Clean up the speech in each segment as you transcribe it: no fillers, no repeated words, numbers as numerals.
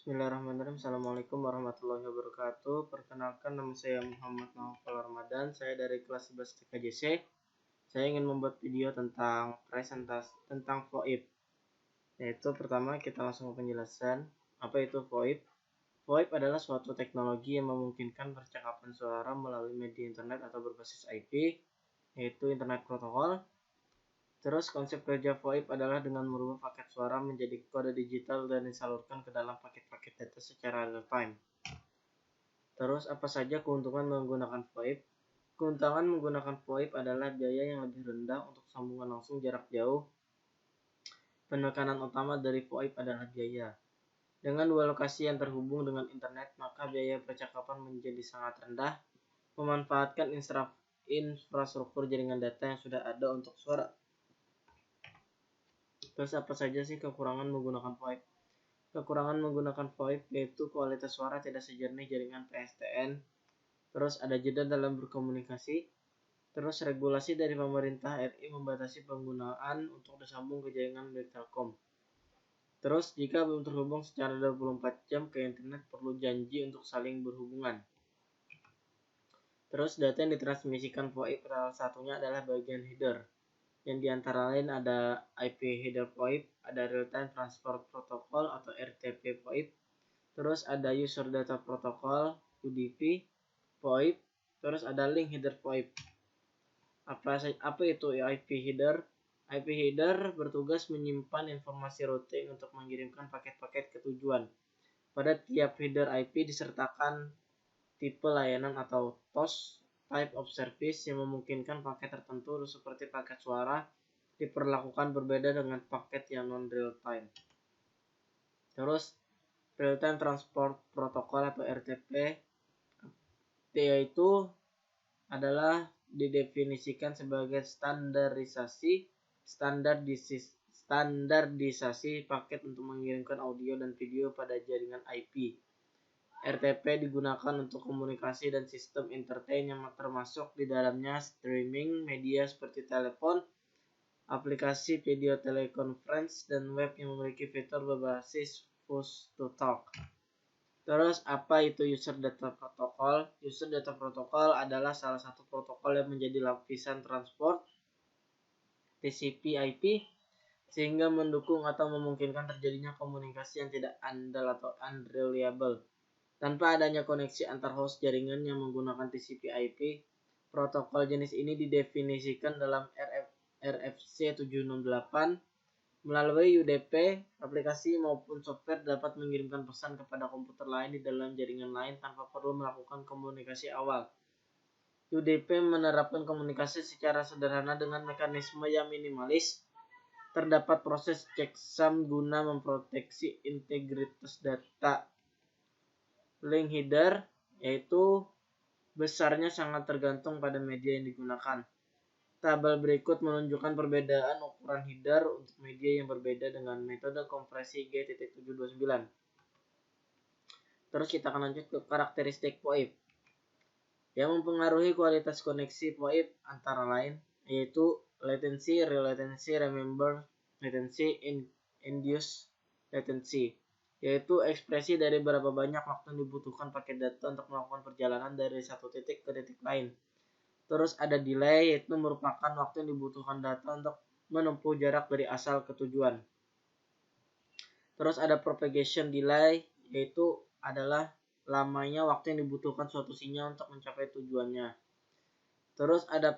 Bismillahirrahmanirrahim. Assalamualaikum warahmatullahi wabarakatuh. Perkenalkan, nama saya Muhammad Naufal Ramadan. Saya dari kelas 11 TKJC. Saya ingin membuat video tentang presentasi tentang VoIP. Yaitu pertama kita langsung ke penjelasan. Apa itu VoIP? VoIP adalah suatu teknologi yang memungkinkan percakapan suara melalui media internet atau berbasis IP, yaitu Internet Protocol. Terus konsep kerja VoIP adalah dengan merubah paket suara menjadi kode digital dan disalurkan ke dalam paket-paket data secara real time. Terus apa saja keuntungan menggunakan VoIP? Keuntungan menggunakan VoIP adalah biaya yang lebih rendah untuk sambungan langsung jarak jauh. Penekanan utama dari VoIP adalah biaya. Dengan dua lokasi yang terhubung dengan internet, maka biaya percakapan menjadi sangat rendah. Memanfaatkan infrastruktur jaringan data yang sudah ada untuk suara. Terus apa saja sih kekurangan menggunakan VoIP? Kekurangan menggunakan VoIP yaitu kualitas suara tidak sejernih jaringan PSTN. Terus ada jeda dalam berkomunikasi. Terus regulasi dari pemerintah RI membatasi penggunaan untuk disambung ke jaringan milik Telkom. Terus jika belum terhubung secara 24 jam ke internet perlu janji untuk saling berhubungan. Terus data yang ditransmisikan VoIP salah satunya adalah bagian header. Yang diantara lain ada IP Header VoIP, ada Real Time Transport Protocol atau RTP VoIP, terus ada User Data Protocol UDP VoIP, terus ada Link Header VoIP. Apa itu IP Header? IP Header bertugas menyimpan informasi routing untuk mengirimkan paket-paket ke tujuan. Pada tiap header IP disertakan tipe layanan atau TOS, type of service, yang memungkinkan paket tertentu seperti paket suara diperlakukan berbeda dengan paket yang non real time. Terus Real Time Transport Protocol atau RTP yaitu adalah didefinisikan sebagai standarisasi paket untuk mengirimkan audio dan video pada jaringan IP. RTP digunakan untuk komunikasi dan sistem entertain yang termasuk di dalamnya streaming media seperti telepon, aplikasi video teleconference, dan web yang memiliki fitur berbasis push to talk. Terus apa itu User Data Protocol? User Data Protocol adalah salah satu protokol yang menjadi lapisan transport TCP/IP sehingga mendukung atau memungkinkan terjadinya komunikasi yang tidak andal atau unreliable. Tanpa adanya koneksi antar host jaringan yang menggunakan TCP/IP, protokol jenis ini didefinisikan dalam RFC 768. Melalui UDP, aplikasi maupun software dapat mengirimkan pesan kepada komputer lain di dalam jaringan lain tanpa perlu melakukan komunikasi awal. UDP menerapkan komunikasi secara sederhana dengan mekanisme yang minimalis. Terdapat proses checksum guna memproteksi integritas data. Link header yaitu besarnya sangat tergantung pada media yang digunakan. Tabel berikut menunjukkan perbedaan ukuran header untuk media yang berbeda dengan metode kompresi G.729. Terus kita akan lanjut ke karakteristik VoIP. Yang mempengaruhi kualitas koneksi VoIP antara lain yaitu latency, real latency, remember latency, induced latency, yaitu ekspresi dari berapa banyak waktu yang dibutuhkan paket data untuk melakukan perjalanan dari satu titik ke titik lain. Terus ada delay, yaitu merupakan waktu yang dibutuhkan data untuk menempuh jarak dari asal ke tujuan. Terus ada propagation delay, yaitu adalah lamanya waktu yang dibutuhkan suatu sinyal untuk mencapai tujuannya. Terus ada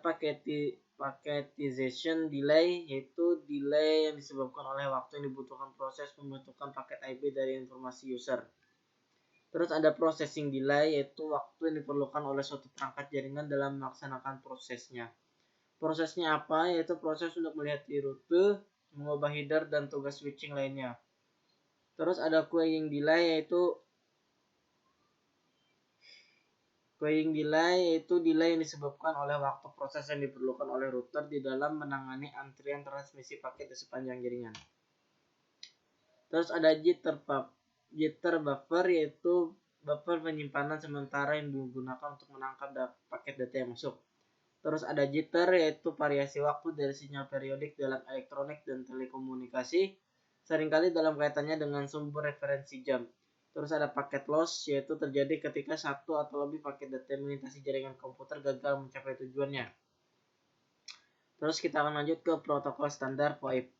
packetization delay, yaitu delay yang disebabkan oleh waktu yang dibutuhkan proses pembentukan paket IP dari informasi user. Terus ada processing delay, yaitu waktu yang diperlukan oleh suatu perangkat jaringan dalam melaksanakan prosesnya. Prosesnya apa? Yaitu proses untuk melihat di rute, mengubah header, dan tugas switching lainnya. Terus ada queuing delay, yaitu delay yang disebabkan oleh waktu proses yang diperlukan oleh router di dalam menangani antrian transmisi paket di sepanjang jaringan. Terus ada jitter buffer, yaitu buffer penyimpanan sementara yang digunakan untuk menangkap paket data yang masuk. Terus ada jitter, yaitu variasi waktu dari sinyal periodik dalam elektronik dan telekomunikasi, seringkali dalam kaitannya dengan sumber referensi jam. Terus ada paket loss, yaitu terjadi ketika satu atau lebih paket data yang melintasi jaringan komputer gagal mencapai tujuannya. Terus kita akan lanjut ke protokol standar VoIP.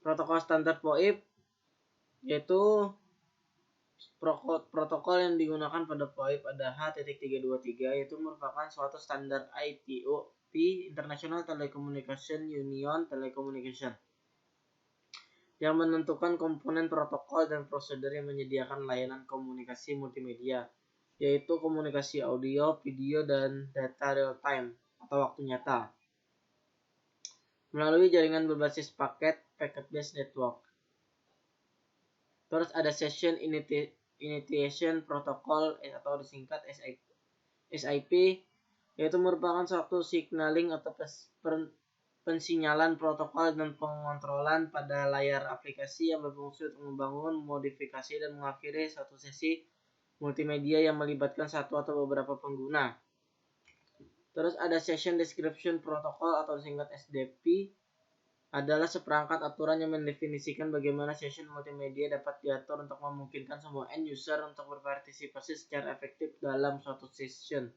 Protokol standar VoIP yaitu protokol yang digunakan pada VoIP pada H.323, yaitu merupakan suatu standar ITU-P International Telecommunication Union Telecommunication yang menentukan komponen protokol dan prosedur yang menyediakan layanan komunikasi multimedia, yaitu komunikasi audio, video, dan data real time atau waktu nyata melalui jaringan berbasis paket packet-based network. Terus ada Session Initiation Protocol atau disingkat SIP, yaitu merupakan suatu signaling atau pensinyalan protokol dan pengontrolan pada layar aplikasi yang berfungsi untuk membangun, modifikasi, dan mengakhiri suatu sesi multimedia yang melibatkan satu atau beberapa pengguna. Terus ada Session Description Protocol atau disingkat SDP, adalah seperangkat aturan yang mendefinisikan bagaimana session multimedia dapat diatur untuk memungkinkan semua end user untuk berpartisipasi secara efektif dalam suatu session.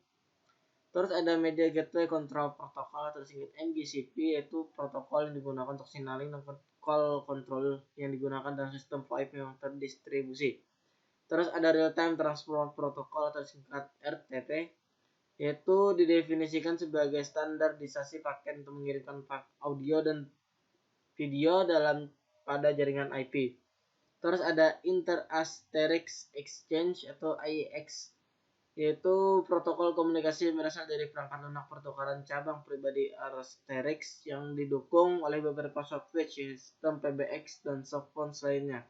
Terus ada Media Gateway Control Protocol atau disingkat MGCP, yaitu protokol yang digunakan untuk signaling dan call control yang digunakan dalam sistem VoIP yang terdistribusi. Terus ada Real Time Transport Protocol atau disingkat RTP, yaitu didefinisikan sebagai standarisasi paket untuk mengirimkan audio dan video pada jaringan IP. Terus ada Inter-Asterisk Exchange atau IEX, yaitu protokol komunikasi yang berasal dari perangkat lunak pertukaran cabang pribadi Asterix yang didukung oleh beberapa software sistem PBX dan softphones lainnya.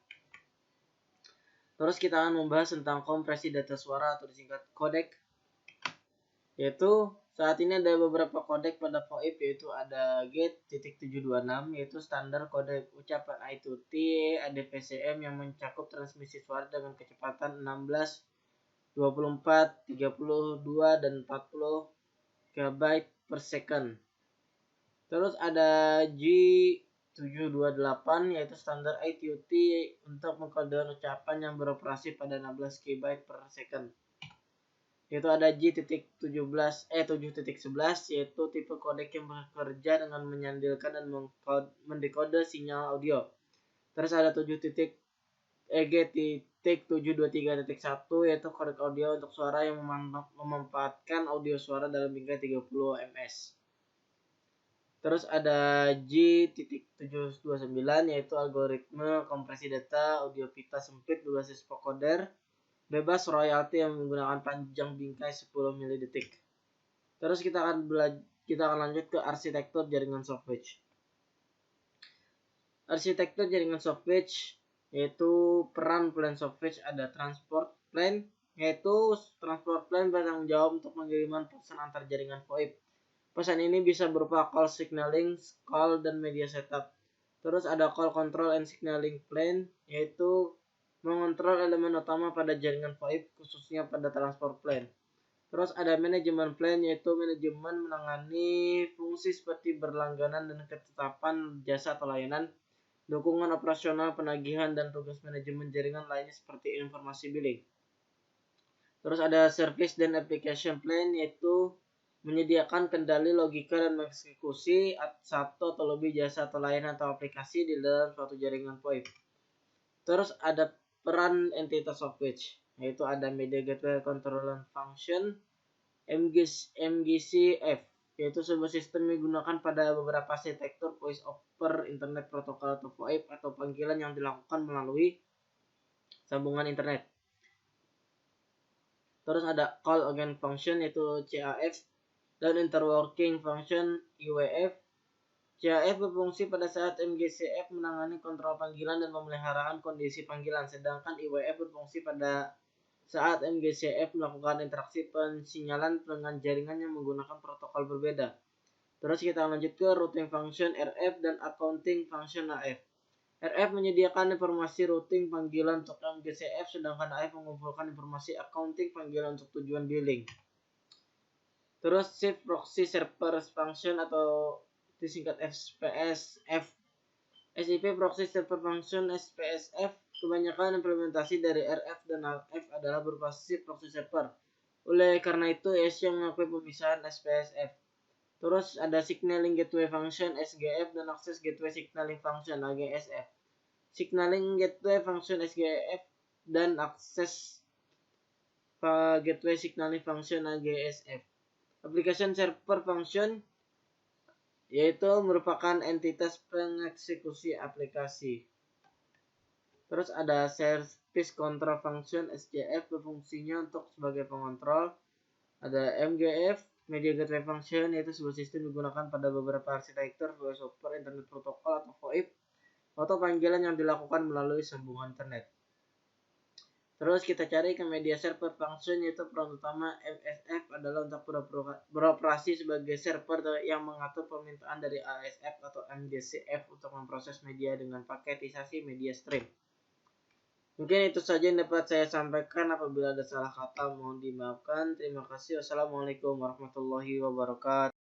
Terus kita akan membahas tentang kompresi data suara atau disingkat codec, yaitu saat ini ada beberapa codec pada VoIP, yaitu ada GATE.726, yaitu standar kode ucapan I2T ADPCM yang mencakup transmisi suara dengan kecepatan 16, 24, 32, dan 40 KB per second. Terus ada G728, yaitu standar I2T untuk mengkode ucapan yang beroperasi pada 16 KB per second. Yaitu ada G.7.11, yaitu tipe kodek yang bekerja dengan menyandilkan dan mendekode sinyal audio. Terus ada G.723.1, yaitu kodek audio untuk suara yang memanfaatkan audio suara dalam bingkai 30 ms. Terus ada G.729, yaitu algoritme kompresi data audio pita sempit berbasis vocoder bebas royalti yang menggunakan panjang bingkai 10 milidetik. Terus kita akan lanjut ke arsitektur jaringan software. Arsitektur jaringan software yaitu peran plan software ada transport plan, yaitu transport plan bertanggung jawab untuk pengiriman pesan antar jaringan VoIP. Pesan ini bisa berupa call signaling, call, dan media setup. Terus ada call control and signaling plan, yaitu mengontrol elemen utama pada jaringan VoIP, khususnya pada transport plan. Terus ada manajemen plan, yaitu manajemen menangani fungsi seperti berlangganan dan ketetapan jasa atau layanan, dukungan operasional, penagihan, dan tugas manajemen jaringan lainnya seperti informasi billing. Terus ada service dan application plan, yaitu menyediakan kendali logika dan mengeksekusi satu atau lebih jasa atau layanan atau aplikasi di dalam suatu jaringan VoIP. Terus ada peran entitas software, yaitu ada Media Gateway Control Function MGCF, yaitu sebuah sistem yang digunakan pada beberapa arsitektur Voice over Internet Protocol atau VoIP atau panggilan yang dilakukan melalui sambungan internet. Terus ada Call Again Function, yaitu CAF, dan Interworking Function IWF. CAF berfungsi pada saat MGCF menangani kontrol panggilan dan pemeliharaan kondisi panggilan, sedangkan IWF berfungsi pada saat MGCF melakukan interaksi pensinyalan dengan jaringan yang menggunakan protokol berbeda. Terus kita lanjut ke routing function RF dan accounting function AF. RF menyediakan informasi routing panggilan untuk MGCF, sedangkan AF mengumpulkan informasi accounting panggilan untuk tujuan billing. Terus Shift Proxy Server Function atau disingkat SPSF. SIP Proxy Server Function SPSF kebanyakan implementasi dari RF dan HF adalah berbasis proxy server. Oleh karena itu, SY mengakui pemisahan SPSF. Terus ada Signaling Gateway Function SGF dan Access Gateway Signaling Function AGSF. Signaling Gateway Function SGF dan Access Gateway Signaling Function AGSF. Application Server Function yaitu merupakan entitas pengeksekusi aplikasi. Terus ada Service Control Function SCF berfungsinya untuk sebagai pengontrol. Ada MGF Media Gateway Function yaitu sebuah sistem digunakan pada beberapa arsitektur voice over internet protocol atau VoIP atau panggilan yang dilakukan melalui sambungan internet. Terus kita cari ke media server function yaitu peran utama MSF adalah untuk beroperasi sebagai server yang mengatur permintaan dari ASF atau MDCF untuk memproses media dengan paketisasi media stream. Mungkin itu saja yang dapat saya sampaikan. Apabila ada salah kata mohon dimaafkan. Terima kasih. Wassalamualaikum warahmatullahi wabarakatuh.